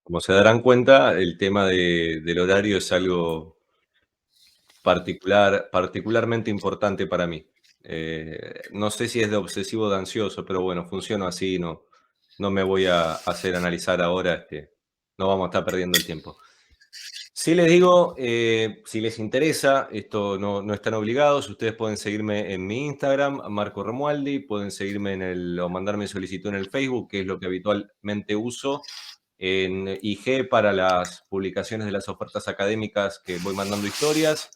Como se darán cuenta, el tema del horario es algo particularmente importante para mí. No sé si es de obsesivo o de ansioso, pero bueno, funciono así, no me voy a hacer analizar ahora, no vamos a estar perdiendo el tiempo. Si les digo, si les interesa, esto no están obligados, ustedes pueden seguirme en mi Instagram, Marco Romualdi, pueden seguirme o mandarme solicitud en el Facebook, que es lo que habitualmente uso, en IG para las publicaciones de las ofertas académicas que voy mandando historias,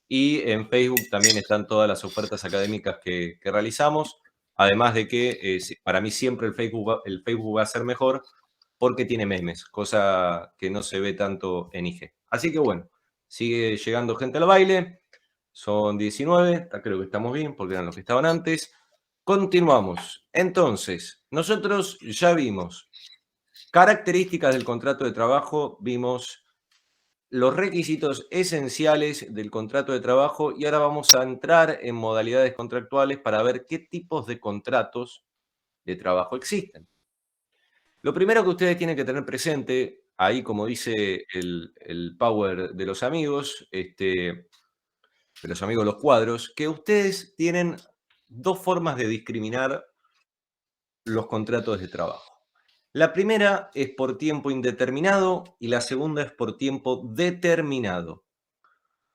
y en Facebook también están todas las ofertas académicas que realizamos, además de que para mí siempre el Facebook va a ser mejor porque tiene memes, cosa que no se ve tanto en IG. Así que bueno, sigue llegando gente al baile, son 19, creo que estamos bien porque eran los que estaban antes. Continuamos. Entonces, nosotros ya vimos características del contrato de trabajo, vimos los requisitos esenciales del contrato de trabajo y ahora vamos a entrar en modalidades contractuales para ver qué tipos de contratos de trabajo existen. Lo primero que ustedes tienen que tener presente, ahí como dice el power de los amigos los cuadros, que ustedes tienen dos formas de discriminar los contratos de trabajo. La primera es por tiempo indeterminado y la segunda es por tiempo determinado.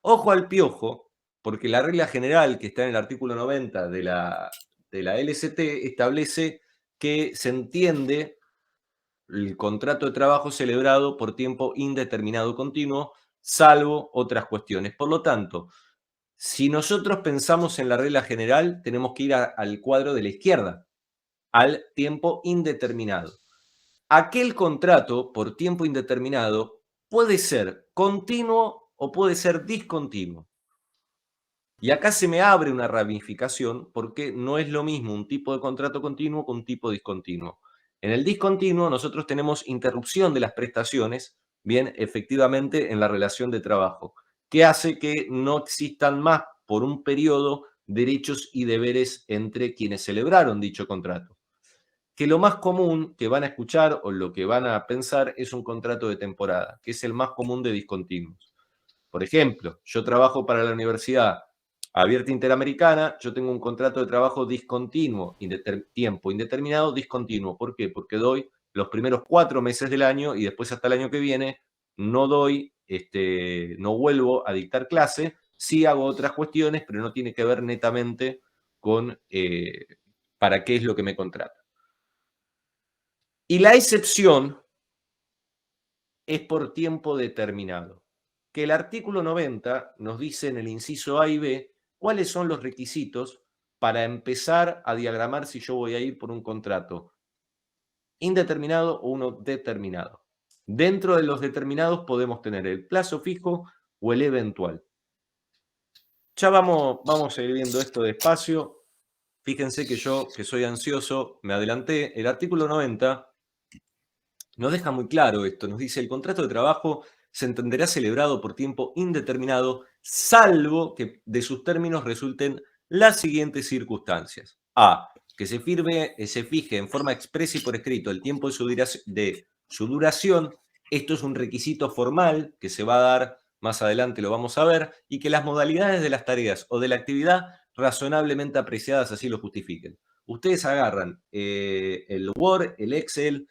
Ojo al piojo, porque la regla general que está en el artículo 90 de la LCT establece que se entiende el contrato de trabajo celebrado por tiempo indeterminado continuo, salvo otras cuestiones. Por lo tanto, si nosotros pensamos en la regla general, tenemos que ir al cuadro de la izquierda, al tiempo indeterminado. Aquel contrato por tiempo indeterminado puede ser continuo o puede ser discontinuo. Y acá se me abre una ramificación porque no es lo mismo un tipo de contrato continuo con un tipo discontinuo. En el discontinuo nosotros tenemos interrupción de las prestaciones, bien, efectivamente en la relación de trabajo, que hace que no existan más por un periodo derechos y deberes entre quienes celebraron dicho contrato. Que lo más común que van a escuchar o lo que van a pensar es un contrato de temporada, que es el más común de discontinuos. Por ejemplo, yo trabajo para la Universidad Abierta Interamericana, yo tengo un contrato de trabajo discontinuo, tiempo indeterminado, discontinuo. ¿Por qué? Porque doy los primeros 4 meses del año y después hasta el año que viene no doy, no vuelvo a dictar clase, sí hago otras cuestiones, pero no tiene que ver netamente con para qué es lo que me contrata. Y la excepción es por tiempo determinado, que el artículo 90 nos dice en el inciso A y B cuáles son los requisitos para empezar a diagramar si yo voy a ir por un contrato indeterminado o uno determinado. Dentro de los determinados podemos tener el plazo fijo o el eventual. Ya vamos a ir viendo esto despacio. Fíjense que yo, que soy ansioso, me adelanté. El artículo 90 nos deja muy claro esto, nos dice: el contrato de trabajo se entenderá celebrado por tiempo indeterminado, salvo que de sus términos resulten las siguientes circunstancias. A, que se fije en forma expresa y por escrito el tiempo de su duración. Esto es un requisito formal que se va a dar más adelante, lo vamos a ver, y que las modalidades de las tareas o de la actividad razonablemente apreciadas así lo justifiquen. Ustedes agarran el Word, el Excel,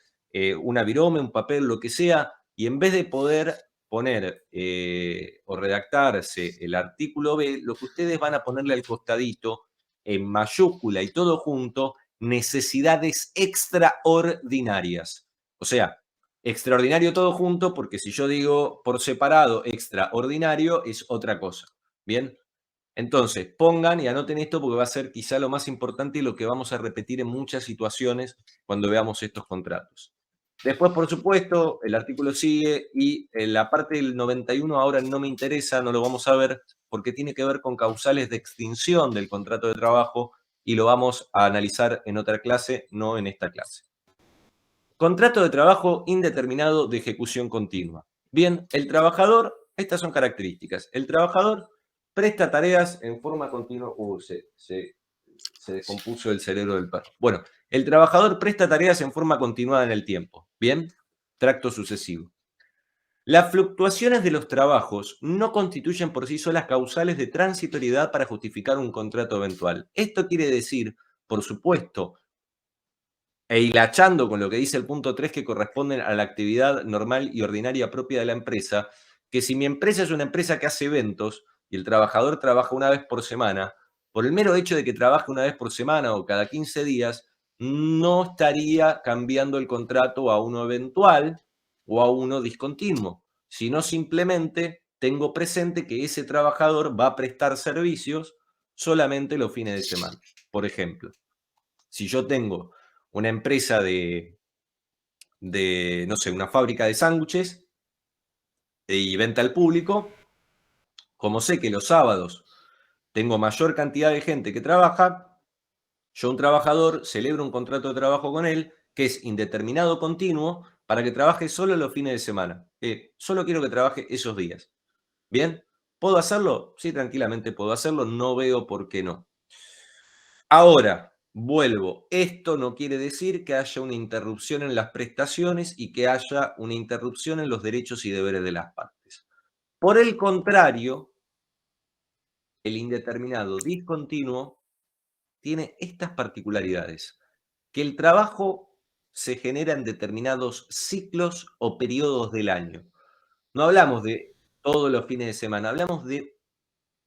una virome, un papel, lo que sea, y en vez de poder poner o redactarse el artículo B, lo que ustedes van a ponerle al costadito, en mayúscula y todo junto, necesidades extraordinarias. O sea, extraordinario todo junto, porque si yo digo por separado extraordinario, es otra cosa. Bien, entonces pongan y anoten esto porque va a ser quizá lo más importante y lo que vamos a repetir en muchas situaciones cuando veamos estos contratos. Después, por supuesto, el artículo sigue y en la parte del 91 ahora no me interesa, no lo vamos a ver, porque tiene que ver con causales de extinción del contrato de trabajo y lo vamos a analizar en otra clase, no en esta clase. Contrato de trabajo indeterminado de ejecución continua. Bien, el trabajador, estas son características. El trabajador presta tareas en forma continua. Se descompuso el cerebro del perro. Bueno, el trabajador presta tareas en forma continuada en el tiempo. Bien, tracto sucesivo. Las fluctuaciones de los trabajos no constituyen por sí solas causales de transitoriedad para justificar un contrato eventual. Esto quiere decir, por supuesto, e hilachando con lo que dice el punto 3, que corresponden a la actividad normal y ordinaria propia de la empresa, que si mi empresa es una empresa que hace eventos y el trabajador trabaja una vez por semana, por el mero hecho de que trabaje una vez por semana o cada 15 días, no estaría cambiando el contrato a uno eventual o a uno discontinuo, sino simplemente tengo presente que ese trabajador va a prestar servicios solamente los fines de semana. Por ejemplo, si yo tengo una empresa no sé, una fábrica de sándwiches y venta al público, como sé que los sábados tengo mayor cantidad de gente que trabaja, yo un trabajador celebro un contrato de trabajo con él que es indeterminado continuo para que trabaje solo los fines de semana. Solo quiero que trabaje esos días. ¿Bien? ¿Puedo hacerlo? Sí, tranquilamente puedo hacerlo, no veo por qué no. Ahora, vuelvo, esto no quiere decir que haya una interrupción en las prestaciones y que haya una interrupción en los derechos y deberes de las partes. Por el contrario, el indeterminado discontinuo tiene estas particularidades, que el trabajo se genera en determinados ciclos o periodos del año. No hablamos de todos los fines de semana, hablamos de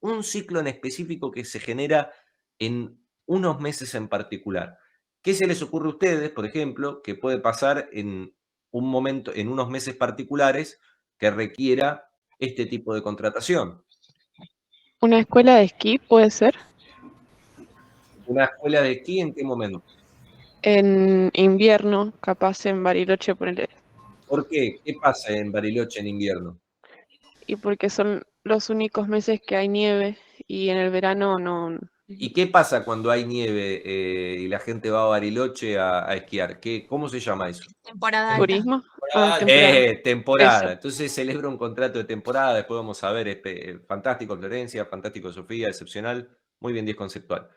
un ciclo en específico que se genera en unos meses en particular. ¿Qué se les ocurre a ustedes, por ejemplo, que puede pasar en un momento, en unos meses particulares que requiera este tipo de contratación? ¿Una escuela de esquí puede ser? ¿Una escuela de esquí en qué momento? En invierno, capaz en Bariloche, ponele. ¿Por qué? ¿Qué pasa en Bariloche en invierno? Y porque son los únicos meses que hay nieve y en el verano no. ¿Y qué pasa cuando hay nieve y la gente va a Bariloche a esquiar? ¿Cómo se llama eso? Temporada alta. ¿Turismo? Ah, temporada. Eso. Temporada. Entonces celebra un contrato de temporada, después vamos a ver, fantástico Florencia, fantástico Sofía, excepcional, muy bien 10 conceptual.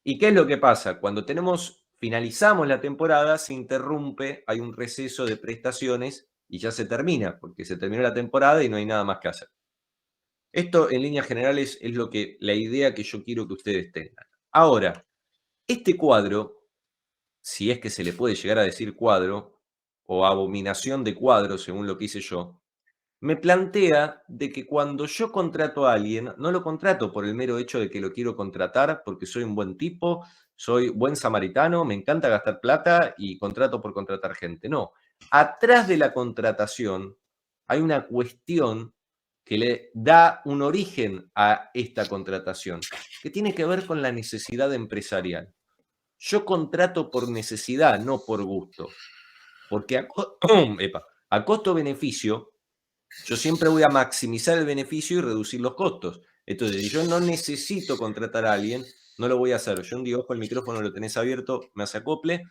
¿Y qué es lo que pasa? Cuando finalizamos la temporada, se interrumpe, hay un receso de prestaciones y ya se termina, porque se terminó la temporada y no hay nada más que hacer. Esto en líneas generales es la idea que yo quiero que ustedes tengan. Ahora, este cuadro, si es que se le puede llegar a decir cuadro, o abominación de cuadro, según lo que hice yo, me plantea de que cuando yo contrato a alguien, no lo contrato por el mero hecho de que lo quiero contratar porque soy un buen tipo, soy buen samaritano, me encanta gastar plata y contrato por contratar gente. No, atrás de la contratación hay una cuestión que le da un origen a esta contratación, que tiene que ver con la necesidad empresarial. Yo contrato por necesidad, no por gusto, porque a costo-beneficio yo siempre voy a maximizar el beneficio y reducir los costos. Entonces, si yo no necesito contratar a alguien, no lo voy a hacer. Yo digo, ojo, el micrófono lo tenés abierto, me hace acople.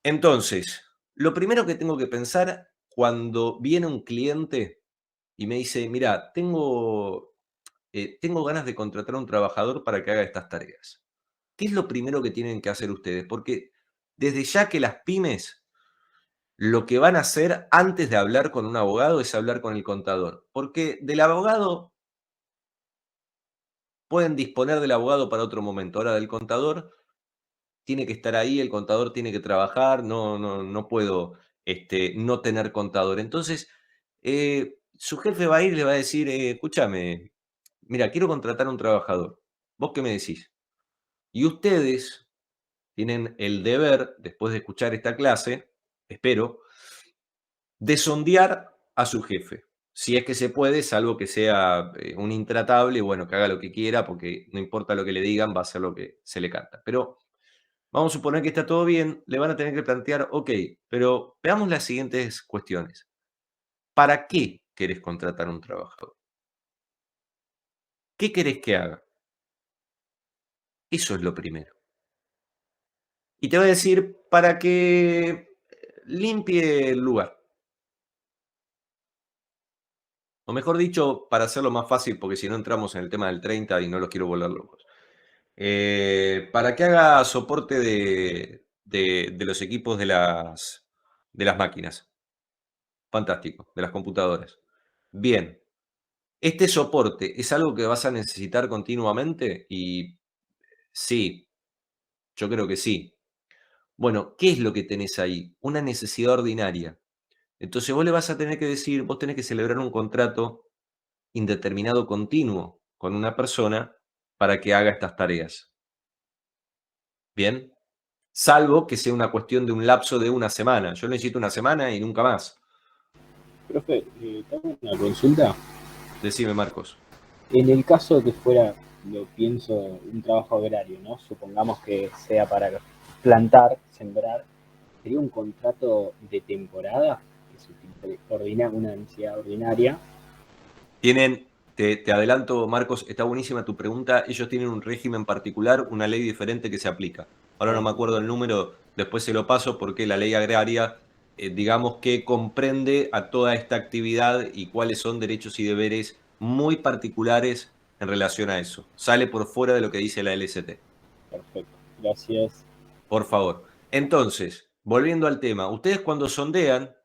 Entonces, lo primero que tengo que pensar cuando viene un cliente y me dice, mira, tengo ganas de contratar a un trabajador para que haga estas tareas. ¿Qué es lo primero que tienen que hacer ustedes? Porque desde ya que las pymes lo que van a hacer antes de hablar con un abogado es hablar con el contador, porque del abogado pueden disponer del abogado para otro momento. Ahora del contador tiene que estar ahí, el contador tiene que trabajar, no puedo no tener contador. Entonces, su jefe va a ir y le va a decir, escúchame, mira, quiero contratar a un trabajador. ¿Vos qué me decís? Y ustedes tienen el deber, después de escuchar esta clase, espero, de sondear a su jefe. Si es que se puede, salvo que sea un intratable, bueno, que haga lo que quiera, porque no importa lo que le digan, va a hacer lo que se le canta. Pero vamos a suponer que está todo bien, le van a tener que plantear, ok, pero veamos las siguientes cuestiones. ¿Para qué querés contratar a un trabajador? ¿Qué querés que haga? Eso es lo primero. Y te voy a decir, para que limpie el lugar. O mejor dicho, para hacerlo más fácil, porque si no entramos en el tema del 30 y no los quiero volver locos. Para que haga soporte de los equipos de las máquinas. Fantástico, de las computadoras. Bien, ¿este soporte es algo que vas a necesitar continuamente? Y sí, yo creo que sí. Bueno, ¿qué es lo que tenés ahí? Una necesidad ordinaria. Entonces vos le vas a tener que decir, vos tenés que celebrar un contrato indeterminado continuo con una persona para que haga estas tareas. Bien, salvo que sea una cuestión de un lapso de una semana. Yo necesito una semana y nunca más. Profe, tengo una consulta. Decime, Marcos. En el caso de que fuera, lo pienso, un trabajo agrario, ¿no? Supongamos que sea para plantar, sembrar, ¿sería un contrato de temporada? Que se ordina una necesidad ordinaria. Tienen, te adelanto, Marcos, está buenísima tu pregunta. Ellos tienen un régimen particular, una ley diferente que se aplica. Ahora no me acuerdo el número, después se lo paso porque la ley agraria, digamos que comprende a toda esta actividad y cuáles son derechos y deberes muy particulares en relación a eso. Sale por fuera de lo que dice la LST. Perfecto, gracias. Por favor. Entonces, volviendo al tema, ustedes cuando sondean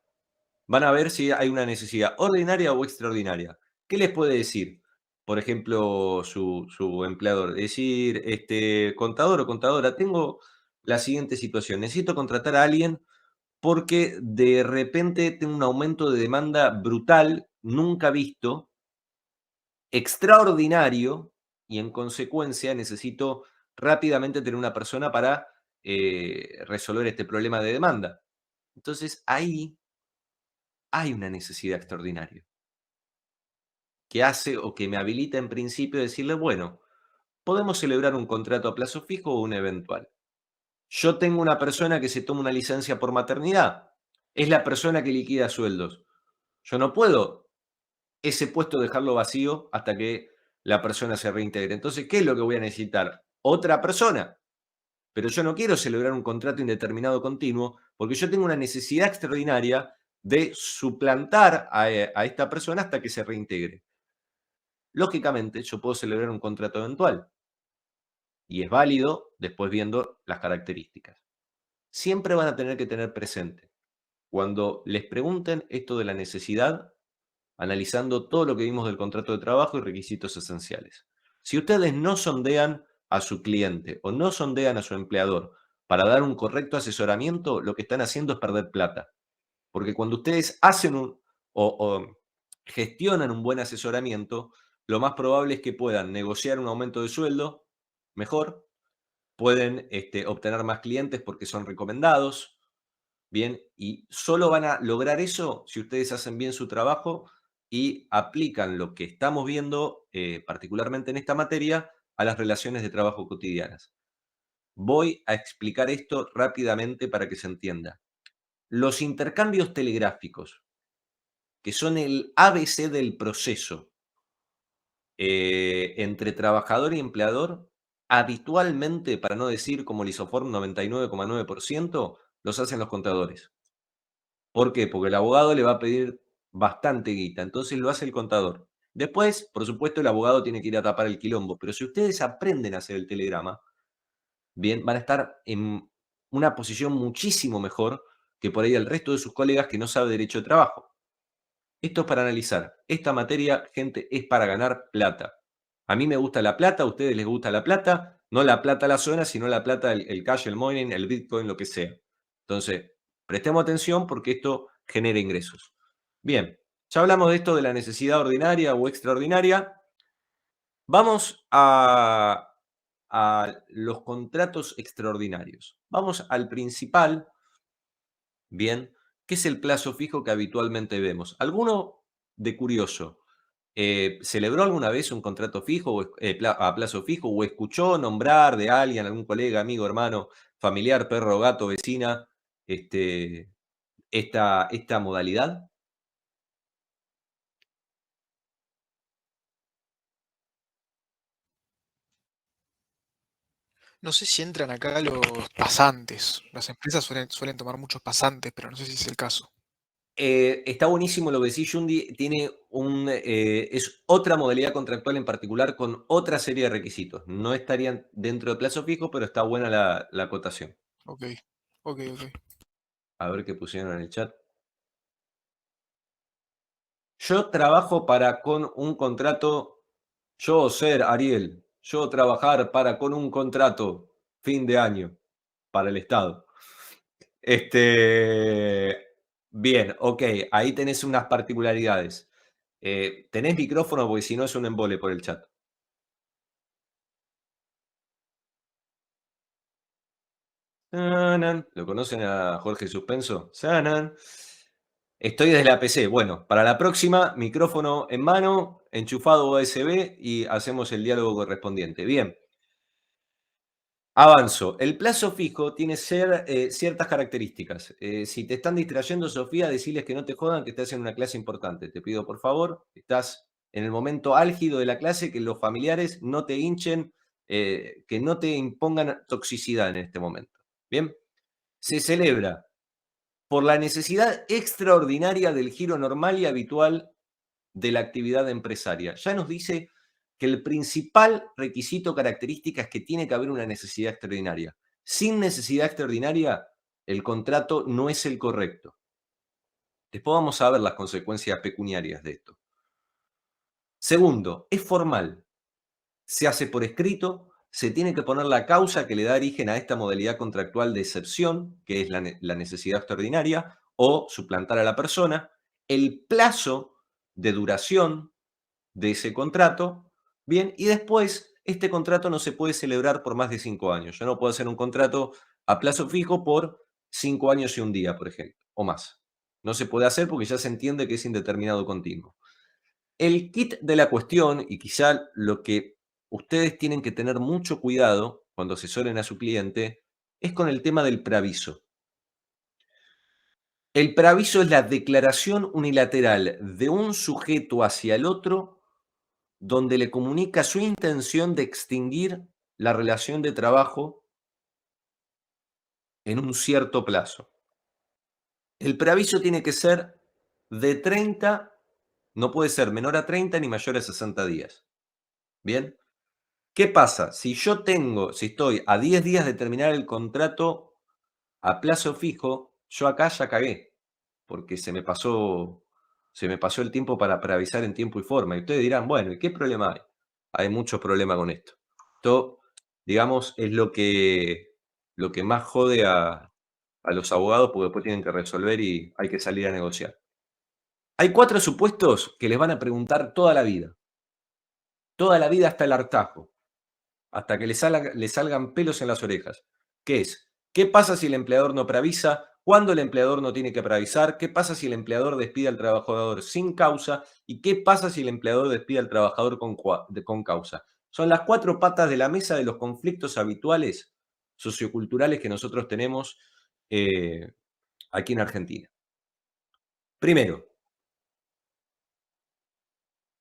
van a ver si hay una necesidad ordinaria o extraordinaria. ¿Qué les puede decir? Por ejemplo, su empleador. Decir, contador o contadora, tengo la siguiente situación. Necesito contratar a alguien porque de repente tengo un aumento de demanda brutal, nunca visto, extraordinario, y en consecuencia necesito rápidamente tener una persona para resolver este problema de demanda. Entonces ahí hay una necesidad extraordinaria que hace o que me habilita en principio a decirle, bueno, podemos celebrar un contrato a plazo fijo o un eventual. Yo tengo una persona que se toma una licencia por maternidad, es la persona que liquida sueldos. Yo no puedo ese puesto dejarlo vacío hasta que la persona se reintegre. Entonces, ¿qué es lo que voy a necesitar? Otra persona. Pero yo no quiero celebrar un contrato indeterminado continuo porque yo tengo una necesidad extraordinaria de suplantar a esta persona hasta que se reintegre. Lógicamente, yo puedo celebrar un contrato eventual y es válido después viendo las características. Siempre van a tener que tener presente, cuando les pregunten esto de la necesidad, analizando todo lo que vimos del contrato de trabajo y requisitos esenciales. Si ustedes no sondean a su cliente o no sondean a su empleador para dar un correcto asesoramiento, lo que están haciendo es perder plata. Porque cuando ustedes hacen o gestionan un buen asesoramiento, lo más probable es que puedan negociar un aumento de sueldo mejor, pueden obtener más clientes porque son recomendados, bien, y solo van a lograr eso si ustedes hacen bien su trabajo y aplican lo que estamos viendo, particularmente en esta materia, a las relaciones de trabajo cotidianas. Voy a explicar esto rápidamente para que se entienda. Los intercambios telegráficos, que son el ABC del proceso entre trabajador y empleador, habitualmente, para no decir como el isoform 99,9%, los hacen los contadores. ¿Por qué? Porque el abogado le va a pedir bastante guita, entonces lo hace el contador. Después, por supuesto, el abogado tiene que ir a tapar el quilombo, pero si ustedes aprenden a hacer el telegrama, bien, van a estar en una posición muchísimo mejor que por ahí el resto de sus colegas que no sabe derecho de trabajo. Esto es para analizar. Esta materia, gente, es para ganar plata. A mí me gusta la plata, a ustedes les gusta la plata, no la plata a la zona, sino la plata, el cash, el mining, el Bitcoin, lo que sea. Entonces, prestemos atención porque esto genera ingresos. Bien, ya hablamos de esto de la necesidad ordinaria o extraordinaria. Vamos a los contratos extraordinarios. Vamos al principal, bien, que es el plazo fijo que habitualmente vemos. ¿Alguno de curioso celebró alguna vez un contrato fijo o a plazo fijo o escuchó nombrar de alguien, algún colega, amigo, hermano, familiar, perro, gato, vecina, este, esta modalidad? No sé si entran acá los pasantes. Las empresas suelen tomar muchos pasantes, pero no sé si es el caso. Está buenísimo lo que decís, Yundi, tiene es otra modalidad contractual en particular con otra serie de requisitos. No estarían dentro de plazo fijo, pero está buena la acotación. Ok, ok, ok. A ver qué pusieron en el chat. Yo trabajo para con un contrato, yo ser Ariel, yo trabajar para con un contrato fin de año para el Estado. Bien, ok, ahí tenés unas particularidades. ¿Tenés micrófono? Porque si no es un embole por el chat. Sanan. ¿Lo conocen a Jorge Suspenso? Sanan. Estoy desde la PC. Bueno, para la próxima, micrófono en mano, enchufado USB y hacemos el diálogo correspondiente. Bien. Avanzo. El plazo fijo tiene ciertas características. Si te están distrayendo, Sofía, deciles que no te jodan, que estás en una clase importante. Te pido, por favor, estás en el momento álgido de la clase, que los familiares no te hinchen, que no te impongan toxicidad en este momento. Bien. Se celebra por la necesidad extraordinaria del giro normal y habitual de la actividad empresaria. Ya nos dice que el principal requisito característica es que tiene que haber una necesidad extraordinaria. Sin necesidad extraordinaria, el contrato no es el correcto. Después vamos a ver las consecuencias pecuniarias de esto. Segundo, es formal. Se hace por escrito, se tiene que poner la causa que le da origen a esta modalidad contractual de excepción, que es la necesidad extraordinaria, o suplantar a la persona, el plazo de duración de ese contrato, bien, y después este contrato no se puede celebrar por más de 5 años. Yo no puedo hacer un contrato a plazo fijo por 5 años y un día, por ejemplo, o más. No se puede hacer porque ya se entiende que es indeterminado continuo. El kit de la cuestión, y quizá lo que ustedes tienen que tener mucho cuidado cuando asesoren a su cliente, es con el tema del preaviso. El preaviso es la declaración unilateral de un sujeto hacia el otro donde le comunica su intención de extinguir la relación de trabajo en un cierto plazo. El preaviso tiene que ser de 30, no puede ser menor a 30 ni mayor a 60 días. ¿Bien? ¿Qué pasa? Si estoy a 10 días de terminar el contrato a plazo fijo, yo acá ya cagué, porque se me pasó el tiempo para preavisar en tiempo y forma. Y ustedes dirán, bueno, ¿y qué problema hay? Hay mucho problema con esto. Esto, digamos, es lo que más jode a los abogados, porque después tienen que resolver y hay que salir a negociar. Hay 4 supuestos que les van a preguntar toda la vida hasta el hartazgo, hasta que le salgan pelos en las orejas. ¿Qué es? ¿Qué pasa si el empleador no preavisa? ¿Cuándo el empleador no tiene que preavisar? ¿Qué pasa si el empleador despide al trabajador sin causa? ¿Y qué pasa si el empleador despide al trabajador con causa? Son las 4 patas de la mesa de los conflictos habituales socioculturales que nosotros tenemos aquí en Argentina. Primero,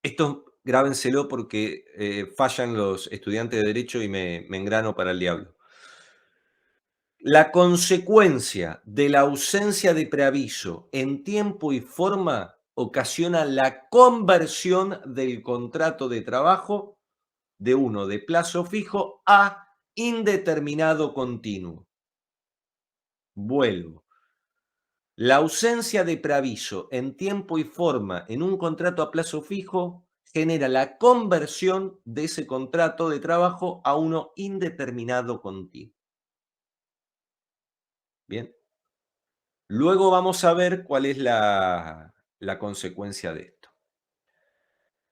esto grábenselo porque fallan los estudiantes de Derecho y me engrano para el diablo. La consecuencia de la ausencia de preaviso en tiempo y forma ocasiona la conversión del contrato de trabajo de uno de plazo fijo a indeterminado continuo. Vuelvo. La ausencia de preaviso en tiempo y forma en un contrato a plazo fijo genera la conversión de ese contrato de trabajo a uno indeterminado continuo. Bien. Luego vamos a ver cuál es la consecuencia de esto.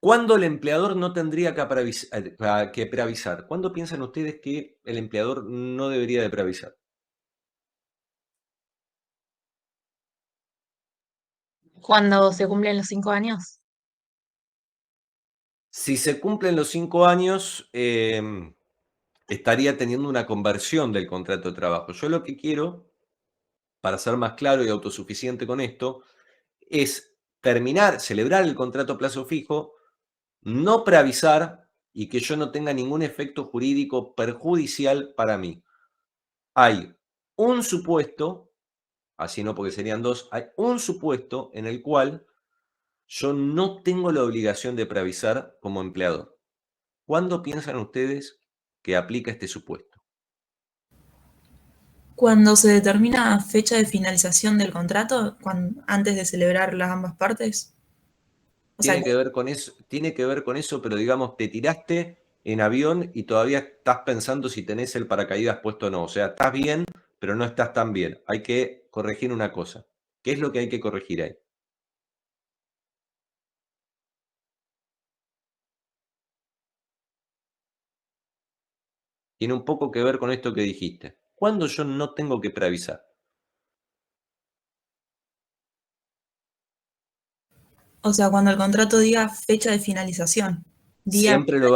¿Cuándo el empleador no tendría que preavisar? ¿Cuándo piensan ustedes que el empleador no debería de preavisar? Cuando se cumplen los 5 años. Si se cumplen los 5 años, estaría teniendo una conversión del contrato de trabajo. Yo lo que quiero, para ser más claro y autosuficiente con esto, es celebrar el contrato a plazo fijo, no preavisar y que yo no tenga ningún efecto jurídico perjudicial para mí. Hay un supuesto, así no porque serían 2, hay un supuesto en el cual yo no tengo la obligación de preavisar como empleador. ¿Cuándo piensan ustedes que aplica este supuesto? Cuando se determina fecha de finalización del contrato, antes de celebrar las ambas partes. O sea, tiene que ver con eso, pero digamos, te tiraste en avión y todavía estás pensando si tenés el paracaídas puesto o no. O sea, estás bien, pero no estás tan bien. Hay que corregir una cosa. ¿Qué es lo que hay que corregir ahí? Tiene un poco que ver con esto que dijiste. ¿Cuándo yo no tengo que preavisar? o sea, cuando el contrato diga fecha de finalización. Día, Siempre lo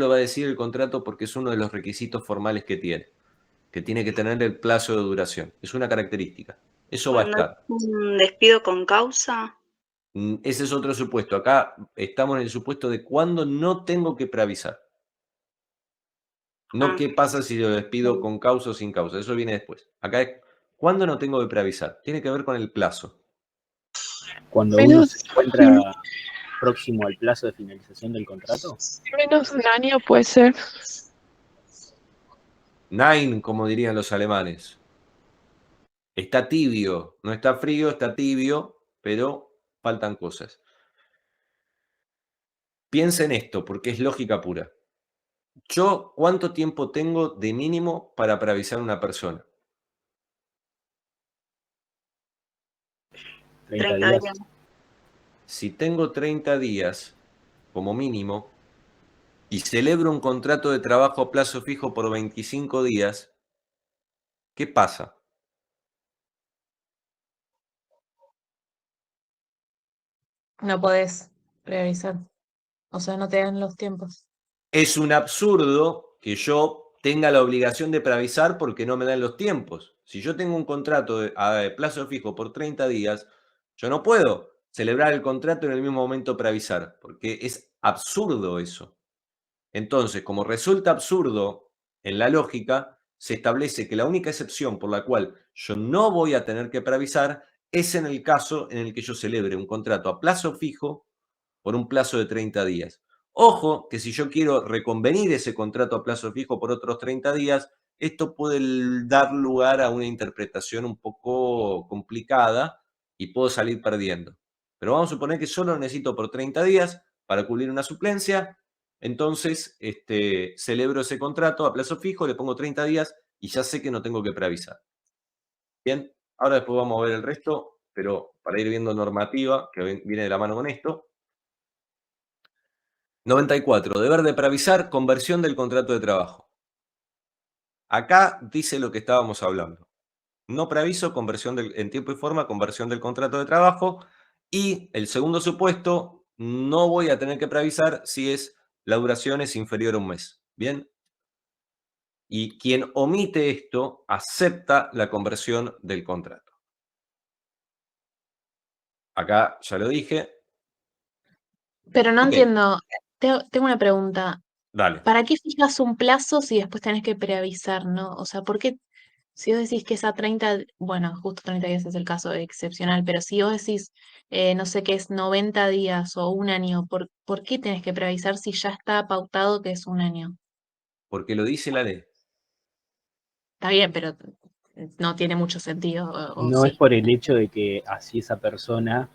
va a decir el contrato porque es uno de los requisitos formales que tiene que tener el plazo de duración. Es una característica. Eso va a Cuando es estar. un despido con causa, Ese es otro supuesto. Acá estamos en el supuesto de cuándo no tengo que preavisar. No ah, qué pasa si lo despido con causa o sin causa. Eso viene después. Acá es cuándo no tengo que preavisar. Tiene que ver con el plazo. Cuando uno se Menos, encuentra próximo al plazo de finalización del contrato, menos un año puede ser. Nein, como dirían los alemanes. Está tibio. No está frío, está tibio, pero faltan cosas. Piensa en esto, porque es lógica pura. Yo, ¿cuánto tiempo tengo de mínimo para preavisar a una persona? 30 30 días. días. Si tengo 30 días como mínimo y celebro un contrato de trabajo a plazo fijo por 25 días, ¿qué pasa? no podés priorizar. O sea, no te dan los tiempos. Es un absurdo que yo tenga la obligación de preavisar porque no me dan los tiempos. Si yo tengo un contrato a plazo fijo por 30 días, yo no puedo celebrar el contrato y en el mismo momento preavisar, porque es absurdo eso. Entonces, como resulta absurdo en la lógica, se establece que la única excepción por la cual yo no voy a tener que preavisar es en el caso en el que yo celebre un contrato a plazo fijo por un plazo de 30 días. Ojo, que si yo quiero reconvenir ese contrato a plazo fijo por otros 30 días, esto puede dar lugar a una interpretación un poco complicada y puedo salir perdiendo. Pero vamos a suponer que solo lo necesito por 30 días para cubrir una suplencia. Entonces, celebro ese contrato a plazo fijo, le pongo 30 días y ya sé que no tengo que preavisar. Bien, ahora después vamos a ver el resto, pero para ir viendo normativa, que viene de la mano con esto. 94. Deber de preavisar, conversión del contrato de trabajo. Acá dice lo que estábamos hablando. No preaviso, conversión en tiempo y forma, conversión del contrato de trabajo. Y el segundo supuesto, no voy a tener que preavisar si la duración es inferior a un mes. Bien. Y quien omite esto acepta la conversión del contrato. Acá ya lo dije. Pero no Ok, entiendo. Tengo una pregunta. dale. ¿Para qué fijas un plazo si después tenés que preavisar, no? O sea, ¿por qué? Si vos decís que esa 30, bueno, justo 30 días es el caso excepcional, pero si vos decís, no sé qué es 90 días o un año, ¿por qué tenés que preavisar si ya está pautado que es un año? Porque lo dice la ley. Está bien, pero no tiene mucho sentido, o no es sí. por el hecho de que así esa persona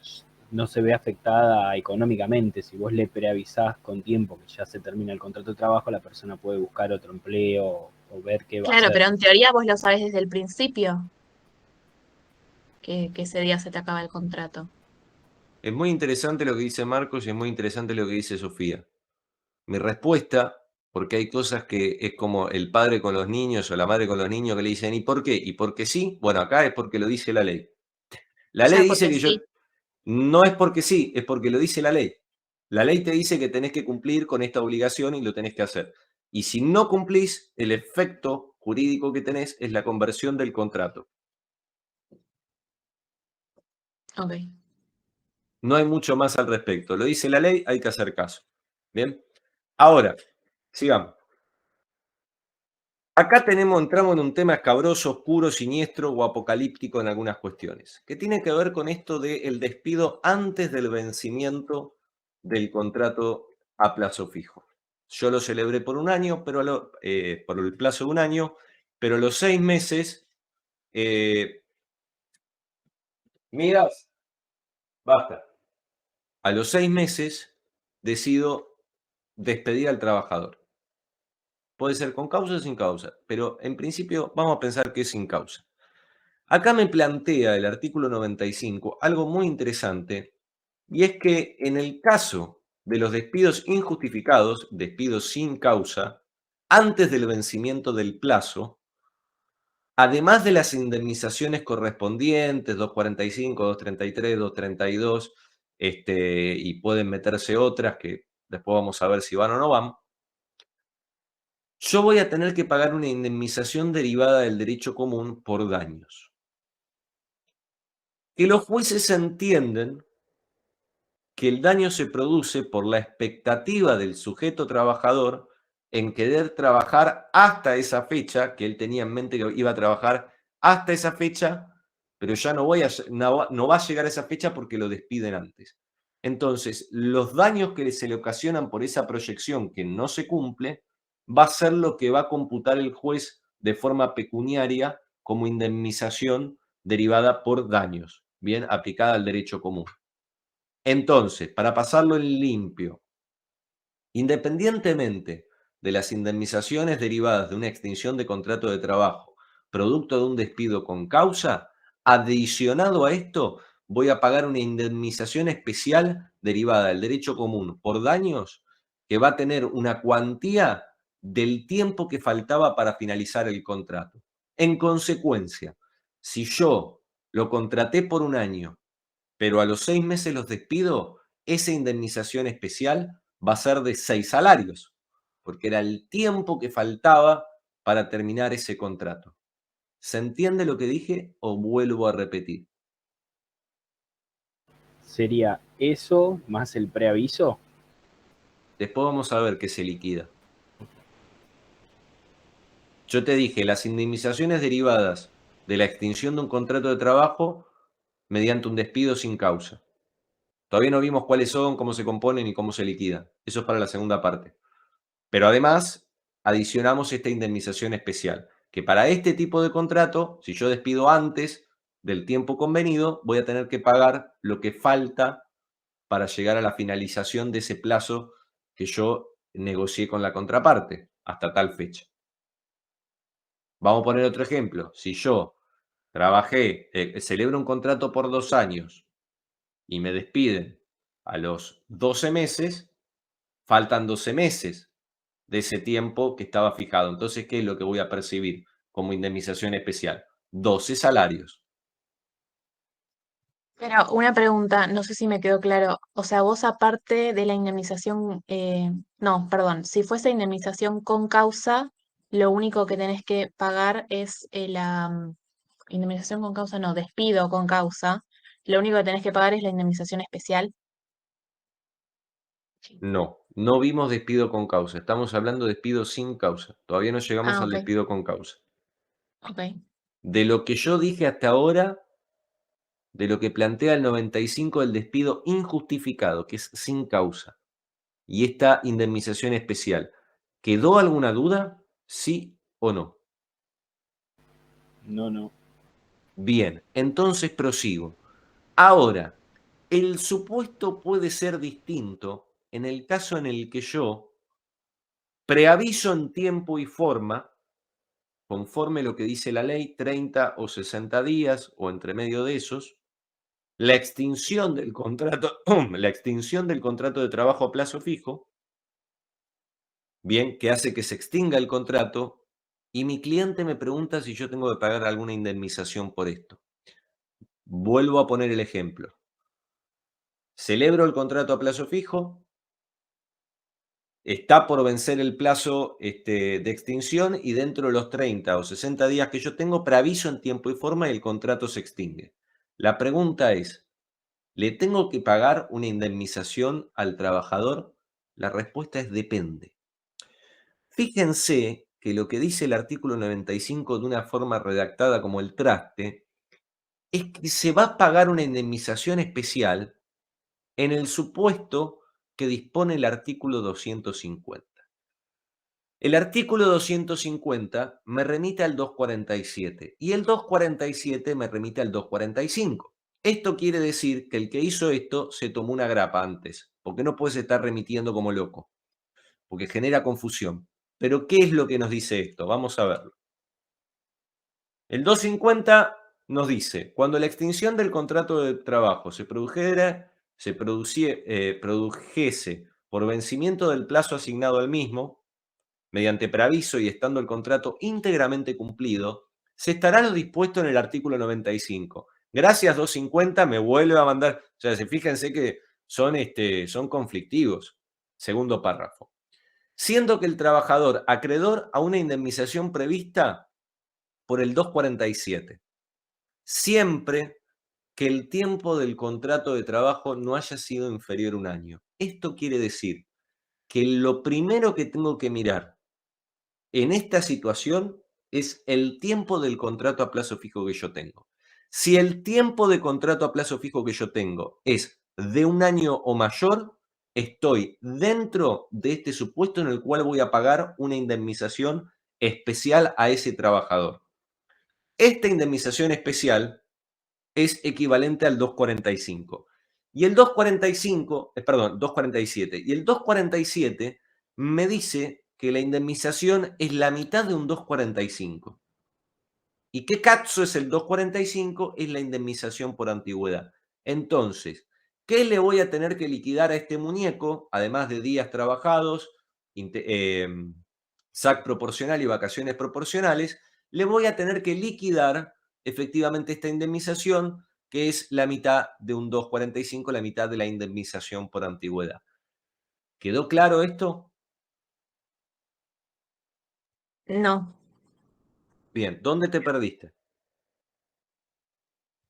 no se ve afectada económicamente. Si vos le preavisás con tiempo que ya se termina el contrato de trabajo, la persona puede buscar otro empleo o ver qué va a Claro, hacer. pero en teoría vos lo sabés desde el principio, que ese día se te acaba el contrato. Es muy interesante lo que dice Marcos y es muy interesante lo que dice Sofía. Mi respuesta, porque hay cosas que es como el padre con los niños o la madre con los niños que le dicen, ¿y por qué? ¿Y por qué sí? Bueno, acá es porque lo dice la ley. O La ley sea, dice porque que yo... sí. No es porque sí, es porque lo dice la ley. La ley te dice que tenés que cumplir con esta obligación y lo tenés que hacer. Y si no cumplís, el efecto jurídico que tenés es la conversión del contrato. Ok. No hay mucho más al respecto. Lo dice la ley, hay que hacer caso. Bien. Ahora, sigamos. Acá entramos en un tema escabroso, oscuro, siniestro o apocalíptico en algunas cuestiones, que tiene que ver con esto del despido antes del vencimiento del contrato a plazo fijo. Yo lo celebré por un año, pero por el plazo de un año, pero a los 6 meses, miras, basta. a los 6 meses decido despedir al trabajador. Puede ser con causa o sin causa, pero en principio vamos a pensar que es sin causa. Acá me plantea el artículo 95 algo muy interesante, y es que en el caso de los despidos injustificados, despidos sin causa, antes del vencimiento del plazo, además de las indemnizaciones correspondientes, 245, 233, 232, y pueden meterse otras que después vamos a ver si van o no van, yo voy a tener que pagar una indemnización derivada del derecho común por daños. Que los jueces entienden que el daño se produce por la expectativa del sujeto trabajador en querer trabajar hasta esa fecha, que él tenía en mente que iba a trabajar hasta esa fecha, pero ya no va a llegar a esa fecha porque lo despiden antes. Entonces, los daños que se le ocasionan por esa proyección que no se cumple, va a ser lo que va a computar el juez de forma pecuniaria como indemnización derivada por daños, bien, aplicada al derecho común. Entonces, para pasarlo en limpio, independientemente de las indemnizaciones derivadas de una extinción de contrato de trabajo, producto de un despido con causa, adicionado a esto, voy a pagar una indemnización especial derivada del derecho común por daños que va a tener una cuantía del tiempo que faltaba para finalizar el contrato. En consecuencia, si yo lo contraté por un año, pero a los 6 meses los despido, esa indemnización especial va a ser de 6 salarios, porque era el tiempo que faltaba para terminar ese contrato. ¿Se entiende lo que dije o vuelvo a repetir? ¿Sería eso más el preaviso? Después vamos a ver qué se liquida. Yo te dije, las indemnizaciones derivadas de la extinción de un contrato de trabajo mediante un despido sin causa. Todavía no vimos cuáles son, cómo se componen y cómo se liquidan. Eso es para la segunda parte. Pero además, adicionamos esta indemnización especial, que para este tipo de contrato, si yo despido antes del tiempo convenido, voy a tener que pagar lo que falta para llegar a la finalización de ese plazo que yo negocié con la contraparte, hasta tal fecha. Vamos a poner otro ejemplo. Si yo celebro un contrato por 2 años y me despiden a los 12 meses, faltan 12 meses de ese tiempo que estaba fijado. Entonces, ¿qué es lo que voy a percibir como indemnización especial? 12 salarios. Pero una pregunta, no sé si me quedó claro. O sea, vos aparte de la indemnización, no, perdón, si fuese indemnización con causa, lo único que tenés que pagar es indemnización con causa, no, despido con causa. Lo único que tenés que pagar es la indemnización especial. No, no vimos despido con causa. Estamos hablando de despido sin causa. Todavía no llegamos Ah, al ok, despido con causa. ok. De lo que yo dije hasta ahora, de lo que plantea el 95 del despido injustificado, que es sin causa, y esta indemnización especial, ¿quedó alguna duda? ¿Sí o no? No. Bien, entonces prosigo. Ahora, el supuesto puede ser distinto en el caso en el que yo preaviso en tiempo y forma, conforme lo que dice la ley, 30 o 60 días o entre medio de esos, la extinción del contrato, la extinción del contrato de trabajo a plazo fijo, bien, que hace que se extinga el contrato y mi cliente me pregunta si yo tengo que pagar alguna indemnización por esto. Vuelvo a poner el ejemplo. Celebro el contrato a plazo fijo, está por vencer el plazo de extinción y dentro de los 30 o 60 días que yo tengo, preaviso en tiempo y forma y el contrato se extingue. La pregunta es, ¿le tengo que pagar una indemnización al trabajador? La respuesta es depende. Fíjense que lo que dice el artículo 95 de una forma redactada como el traste es que se va a pagar una indemnización especial en el supuesto que dispone el artículo 250. El artículo 250 me remite al 247 y el 247 me remite al 245. Esto quiere decir que el que hizo esto se tomó una grapa antes, porque no puedes estar remitiendo como loco, porque genera confusión. Pero ¿qué es lo que nos dice esto? Vamos a verlo. El 250 nos dice, cuando la extinción del contrato de trabajo se produjese por vencimiento del plazo asignado al mismo, mediante preaviso y estando el contrato íntegramente cumplido, se estará lo dispuesto en el artículo 95. Gracias 250 me vuelve a mandar, o sea, fíjense que son conflictivos. Segundo párrafo. Siendo que el trabajador acreedor a una indemnización prevista por el 247, siempre que el tiempo del contrato de trabajo no haya sido inferior a un año. Esto quiere decir que lo primero que tengo que mirar en esta situación es el tiempo del contrato a plazo fijo que yo tengo. Si el tiempo de contrato a plazo fijo que yo tengo es de un año o mayor, estoy dentro de este supuesto en el cual voy a pagar una indemnización especial a ese trabajador. Esta indemnización especial es equivalente al 245. Y el 247. Y el 247 me dice que la indemnización es la mitad de un 245. ¿Y qué cazzo es el 245? Es la indemnización por antigüedad. Entonces, ¿qué le voy a tener que liquidar a este muñeco, además de días trabajados, SAC proporcional y vacaciones proporcionales? Le voy a tener que liquidar efectivamente esta indemnización, que es la mitad de un 245, la mitad de la indemnización por antigüedad. ¿Quedó claro esto? No, Bien, ¿dónde te perdiste?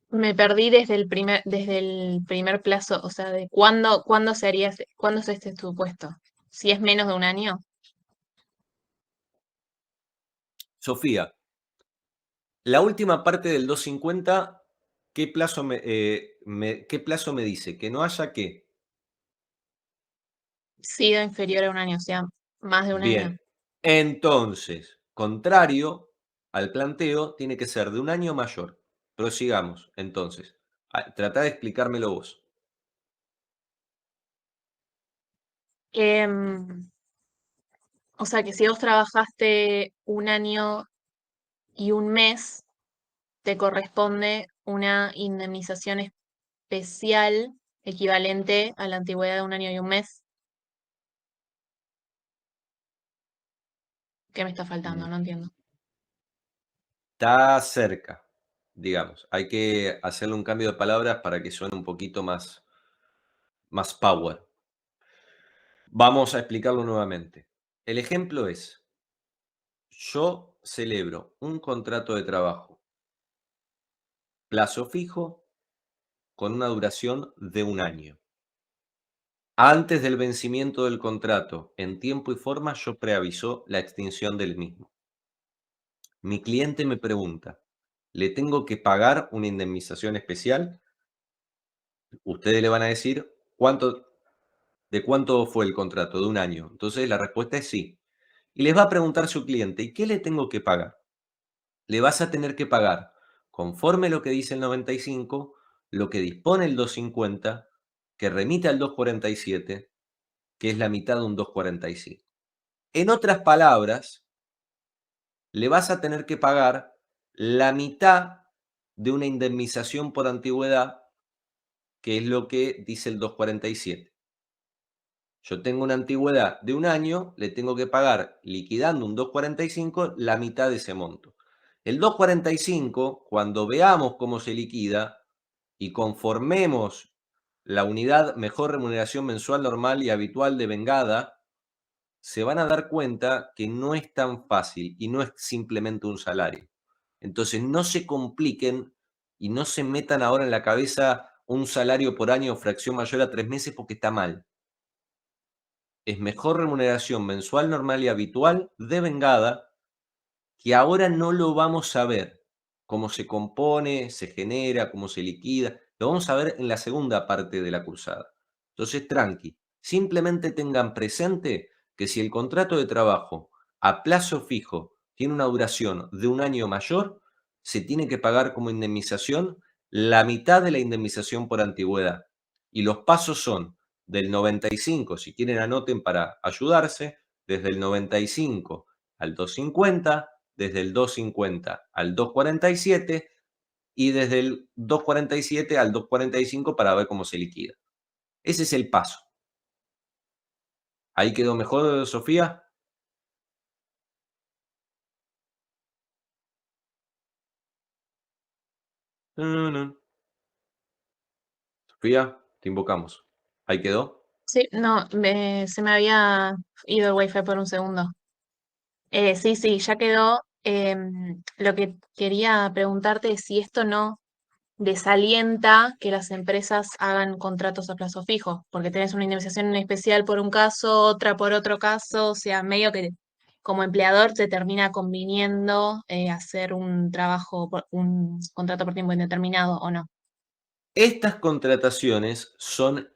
me perdí desde el primer plazo, o sea, de cuándo es este supuesto. Si es menos de un año, Sofía, la última parte del 250, ¿qué plazo qué plazo me dice? Que no haya qué. sido inferior a un año, o sea, más de un año. Bien. Entonces, contrario al planteo, tiene que ser de un año mayor. Prosigamos, entonces. Tratá de explicármelo vos. Em, o sea que si vos trabajaste un año y un mes, te corresponde una indemnización especial equivalente a la antigüedad de un año y un mes. ¿Qué me está faltando? Mm, No entiendo. Está cerca, digamos. Hay que hacerle un cambio de palabras para que suene un poquito más power. Vamos a explicarlo nuevamente. El ejemplo es, yo celebro un contrato de trabajo, plazo fijo, con una duración de un año. Antes del vencimiento del contrato, en tiempo y forma, yo preaviso la extinción del mismo. Mi cliente me pregunta, ¿le tengo que pagar una indemnización especial? Ustedes le van a decir, ¿de cuánto fue el contrato? De un año. Entonces la respuesta es sí. Y les va a preguntar su cliente, ¿y qué le tengo que pagar? Le vas a tener que pagar, conforme lo que dice el 95, lo que dispone el 250, que remite al 247, que es la mitad de un 245. En otras palabras, le vas a tener que pagar la mitad de una indemnización por antigüedad, que es lo que dice el 247. Yo tengo una antigüedad de un año, le tengo que pagar, liquidando un 245, la mitad de ese monto. El 245, cuando veamos cómo se liquida y conformemos la unidad mejor remuneración mensual normal y habitual de vengada, se van a dar cuenta que no es tan fácil y no es simplemente un salario. Entonces, no se compliquen y no se metan ahora en la cabeza un salario por año o fracción mayor a 3 meses porque está mal. Es mejor remuneración mensual normal y habitual de vengada, que ahora no lo vamos a ver. Cómo se compone, se genera, cómo se liquida. Lo vamos a ver en la segunda parte de la cursada. Entonces, tranqui. Simplemente tengan presente que si el contrato de trabajo a plazo fijo tiene una duración de un año mayor, se tiene que pagar como indemnización la mitad de la indemnización por antigüedad. Y los pasos son del 95, si quieren anoten para ayudarse, desde el 95 al 250, desde el 250 al 247 y desde el 247 al 245 para ver cómo se liquida. Ese es el paso. ¿Ahí quedó mejor, Sofía? Sofía, te invocamos. ¿Ahí quedó? Sí, no, se me había ido el wifi por un segundo. Sí, sí, ya quedó. Lo que quería preguntarte es si esto no desalienta que las empresas hagan contratos a plazo fijo, porque tenés una indemnización especial por un caso, otra por otro caso, o sea, medio que como empleador te termina conviniendo hacer un trabajo, un contrato por tiempo indeterminado o no. Estas contrataciones son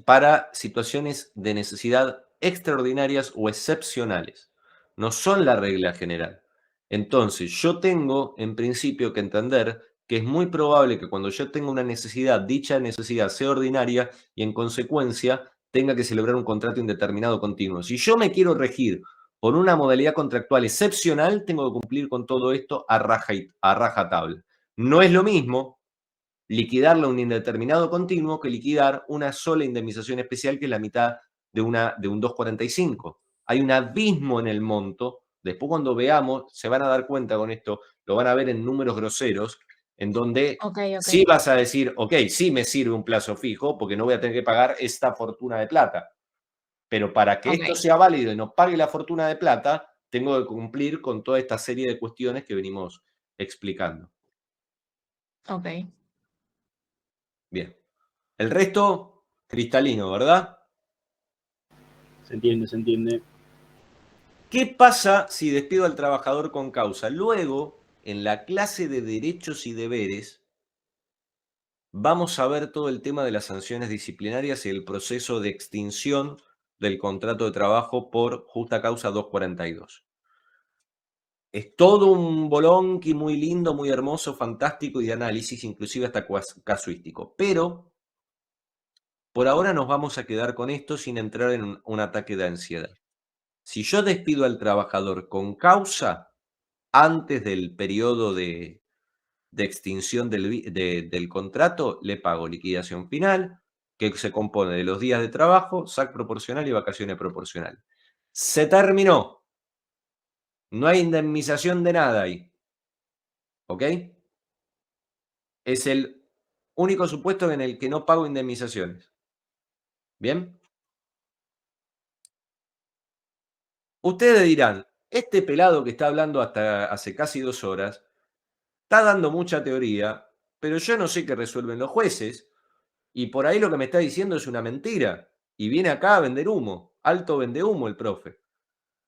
para situaciones de necesidad extraordinarias o excepcionales. No son la regla general. Entonces, yo tengo en principio que entender que es muy probable que cuando yo tenga una necesidad, dicha necesidad sea ordinaria y en consecuencia tenga que celebrar un contrato indeterminado continuo. Si yo me quiero regir por una modalidad contractual excepcional, tengo que cumplir con todo esto a rajatabla. No es lo mismo liquidarla un indeterminado continuo que liquidar una sola indemnización especial que es la mitad de un 245. Hay un abismo en el monto. Después cuando veamos, se van a dar cuenta con esto, lo van a ver en números groseros, en donde Ok. sí vas a decir, ok, sí me sirve un plazo fijo porque no voy a tener que pagar esta fortuna de plata. Pero para que Ok, esto sea válido y no pague la fortuna de plata, tengo que cumplir con toda esta serie de cuestiones que venimos explicando. ok. Bien. El resto, cristalino, ¿verdad? Se entiende, se entiende. ¿Qué pasa si despido al trabajador con causa? Luego, en la clase de derechos y deberes, vamos a ver todo el tema de las sanciones disciplinarias y el proceso de extinción del contrato de trabajo por justa causa 242. Es todo un bolonqui muy lindo, muy hermoso, fantástico y de análisis, inclusive hasta casuístico. Pero por ahora nos vamos a quedar con esto sin entrar en un ataque de ansiedad. Si yo despido al trabajador con causa antes del periodo de extinción del contrato, le pago liquidación final, que se compone de los días de trabajo, SAC proporcional y vacaciones proporcional. Se terminó. No hay indemnización de nada ahí. ¿Ok? Es el único supuesto en el que no pago indemnizaciones. ¿Bien? Ustedes dirán, este pelado que está hablando hasta hace casi 2 horas, está dando mucha teoría, pero yo no sé qué resuelven los jueces, y por ahí lo que me está diciendo es una mentira, y viene acá a vender humo, alto vende humo el profe.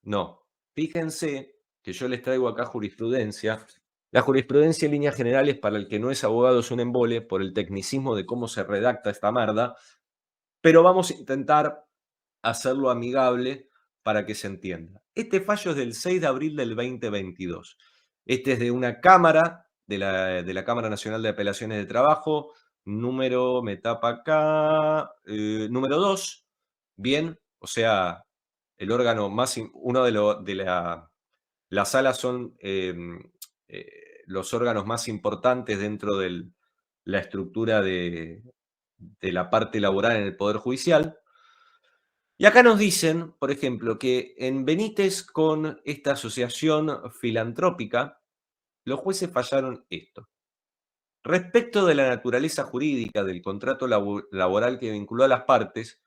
No, fíjense que yo les traigo acá jurisprudencia. La jurisprudencia en líneas generales, para el que no es abogado, es un embole por el tecnicismo de cómo se redacta esta merda, pero vamos a intentar hacerlo amigable para que se entienda. Este fallo es del 6 de abril del 2022. Este es de una cámara, de la Cámara Nacional de Apelaciones de Trabajo, número, me tapa acá, número 2, bien, o sea, el órgano más, uno las salas son los órganos más importantes dentro de la estructura de la parte laboral en el Poder Judicial. Y acá nos dicen, por ejemplo, que en Benítez con esta asociación filantrópica, los jueces fallaron esto. Respecto de la naturaleza jurídica del contrato laboral que vinculó a las partes,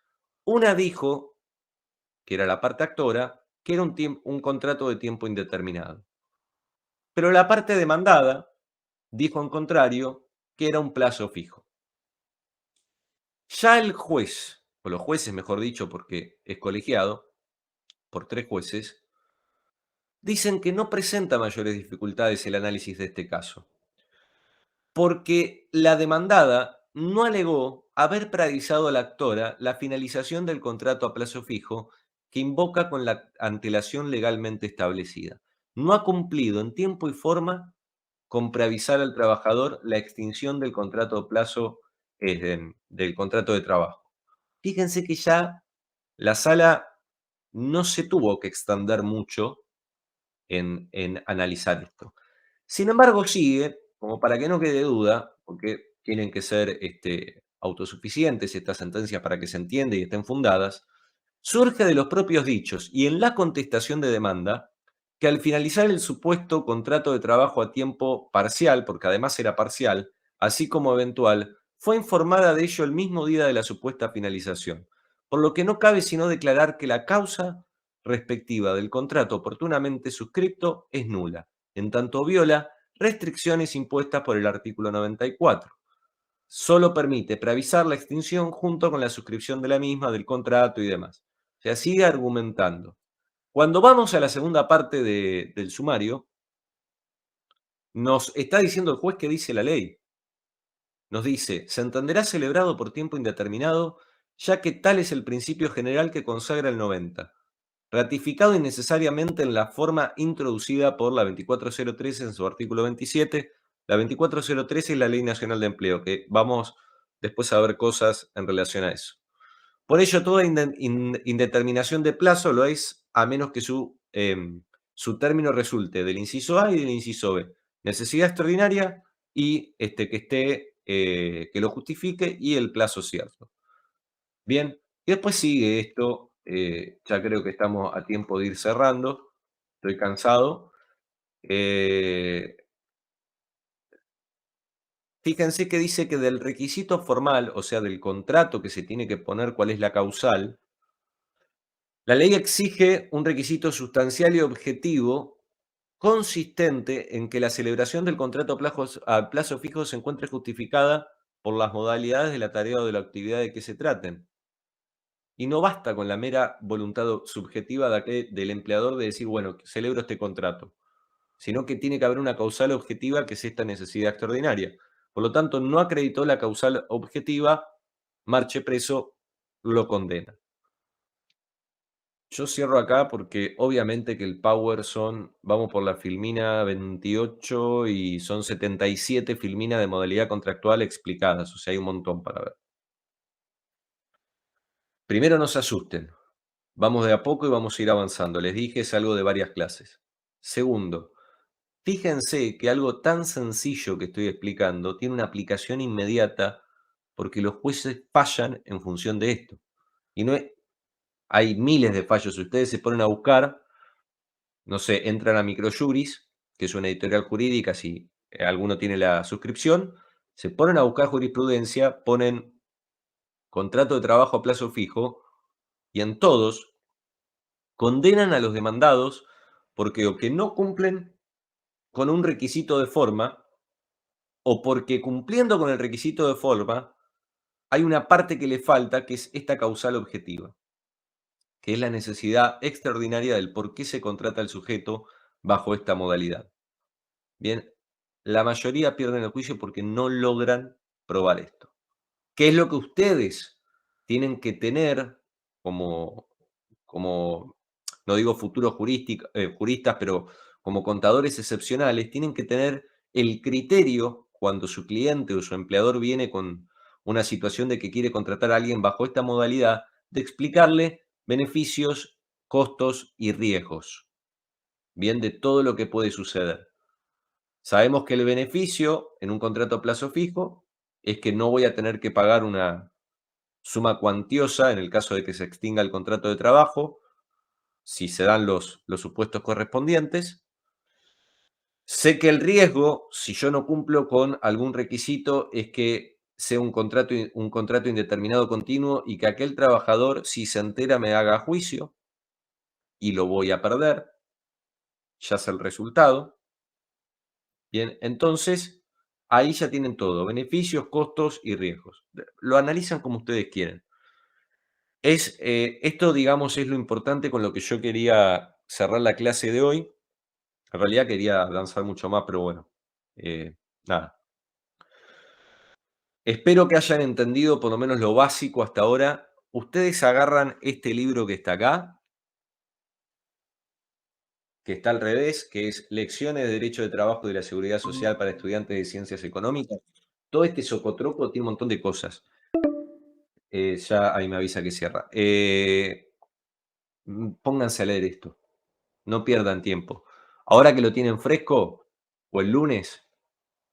una dijo, que era la parte actora, que era un contrato de tiempo indeterminado. Pero la parte demandada dijo en contrario que era un plazo fijo. Ya el juez, o los jueces mejor dicho, porque es colegiado por 3 jueces, dicen que no presenta mayores dificultades el análisis de este caso, porque la demandada no alegó haber priorizado a la actora la finalización del contrato a plazo fijo que invoca con la antelación legalmente establecida. No ha cumplido en tiempo y forma con preavisar al trabajador la extinción del contrato a plazo del contrato de trabajo. Fíjense que ya la sala no se tuvo que extender mucho en analizar esto. Sin embargo, sigue, como para que no quede duda, porque tienen que ser autosuficientes estas sentencias para que se entienda y estén fundadas, surge de los propios dichos y en la contestación de demanda que al finalizar el supuesto contrato de trabajo a tiempo parcial, porque además era parcial, así como eventual, fue informada de ello el mismo día de la supuesta finalización, por lo que no cabe sino declarar que la causa respectiva del contrato oportunamente suscripto es nula, en tanto viola restricciones impuestas por el artículo 94. Solo permite preavisar la extinción junto con la suscripción de la misma, del contrato y demás. O sea, sigue argumentando. Cuando vamos a la segunda parte del sumario, nos está diciendo el juez que dice la ley. Nos dice, se entenderá celebrado por tiempo indeterminado, ya que tal es el principio general que consagra el 90, ratificado innecesariamente en la forma introducida por la 24013 en su artículo 27. La 24013 es la Ley Nacional de Empleo, que vamos después a ver cosas en relación a eso. Por ello, toda indeterminación de plazo lo es a menos que su término resulte del inciso A y del inciso B. Necesidad extraordinaria y que lo justifique y el plazo cierto. Bien, y después sigue esto, ya creo que estamos a tiempo de ir cerrando, estoy cansado. Fíjense que dice que del requisito formal, o sea, del contrato que se tiene que poner cuál es la causal, la ley exige un requisito sustancial y objetivo consistente en que la celebración del contrato a plazo fijo se encuentre justificada por las modalidades de la tarea o de la actividad de que se traten. Y no basta con la mera voluntad subjetiva del empleador de decir, bueno, celebro este contrato, sino que tiene que haber una causal objetiva que es esta necesidad extraordinaria. Por lo tanto, no acreditó la causal objetiva, marche preso, lo condena. Yo cierro acá porque obviamente que el Power vamos por la filmina 28 y son 77 filminas de modalidad contractual explicadas, o sea, hay un montón para ver. Primero, no se asusten. Vamos de a poco y vamos a ir avanzando. Les dije, es algo de varias clases. Segundo, fíjense que algo tan sencillo que estoy explicando tiene una aplicación inmediata porque los jueces fallan en función de esto. Y no hay miles de fallos. Si ustedes se ponen a buscar, no sé, entran a Microjuris, que es una editorial jurídica, si alguno tiene la suscripción, se ponen a buscar jurisprudencia, ponen contrato de trabajo a plazo fijo y en todos condenan a los demandados porque o que no cumplen con un requisito de forma o porque cumpliendo con el requisito de forma hay una parte que le falta, que es esta causal objetiva, que es la necesidad extraordinaria del por qué se contrata al sujeto bajo esta modalidad. Bien, la mayoría pierden el juicio porque no logran probar esto. ¿Qué es lo que ustedes tienen que tener como no digo futuros juristas, pero como contadores excepcionales, tienen que tener el criterio cuando su cliente o su empleador viene con una situación de que quiere contratar a alguien bajo esta modalidad, de explicarle beneficios, costos y riesgos, bien, de todo lo que puede suceder. Sabemos que el beneficio en un contrato a plazo fijo es que no voy a tener que pagar una suma cuantiosa en el caso de que se extinga el contrato de trabajo, si se dan los supuestos correspondientes. Sé que el riesgo, si yo no cumplo con algún requisito, es que sea un contrato indeterminado continuo y que aquel trabajador, si se entera, me haga juicio y lo voy a perder. Ya sé el resultado. Bien, entonces ahí ya tienen todo, beneficios, costos y riesgos. Lo analizan como ustedes quieren. Esto, digamos, es lo importante con lo que yo quería cerrar la clase de hoy. En realidad quería lanzar mucho más, pero bueno, nada. Espero que hayan entendido por lo menos lo básico hasta ahora. Ustedes agarran este libro que está acá que está al revés, que es Lecciones de Derecho de Trabajo y de la Seguridad Social para Estudiantes de Ciencias Económicas. Todo este socotroco tiene un montón de cosas. Ya ahí me avisa que cierra. Pónganse a leer esto. No pierdan tiempo. Ahora que lo tienen fresco, o el lunes,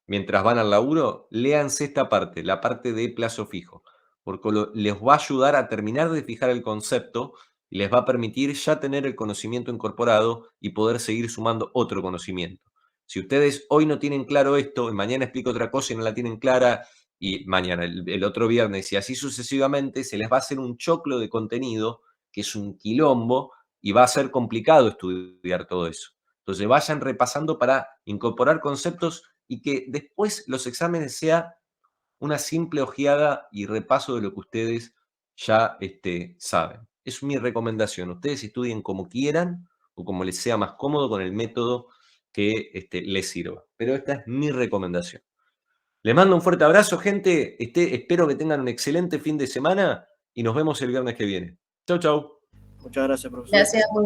mientras van al laburo, léanse esta parte, la parte de plazo fijo, porque les va a ayudar a terminar de fijar el concepto y les va a permitir ya tener el conocimiento incorporado y poder seguir sumando otro conocimiento. Si ustedes hoy no tienen claro esto, y mañana explico otra cosa y no la tienen clara, y mañana, el otro viernes, y así sucesivamente, se les va a hacer un choclo de contenido que es un quilombo y va a ser complicado estudiar todo eso. Entonces vayan repasando para incorporar conceptos y que después los exámenes sea una simple ojeada y repaso de lo que ustedes ya saben. Es mi recomendación. Ustedes estudien como quieran o como les sea más cómodo con el método que les sirva. Pero esta es mi recomendación. Les mando un fuerte abrazo, gente. Espero que tengan un excelente fin de semana y nos vemos el viernes que viene. Chau, chau. Muchas gracias, profesor. Gracias, nos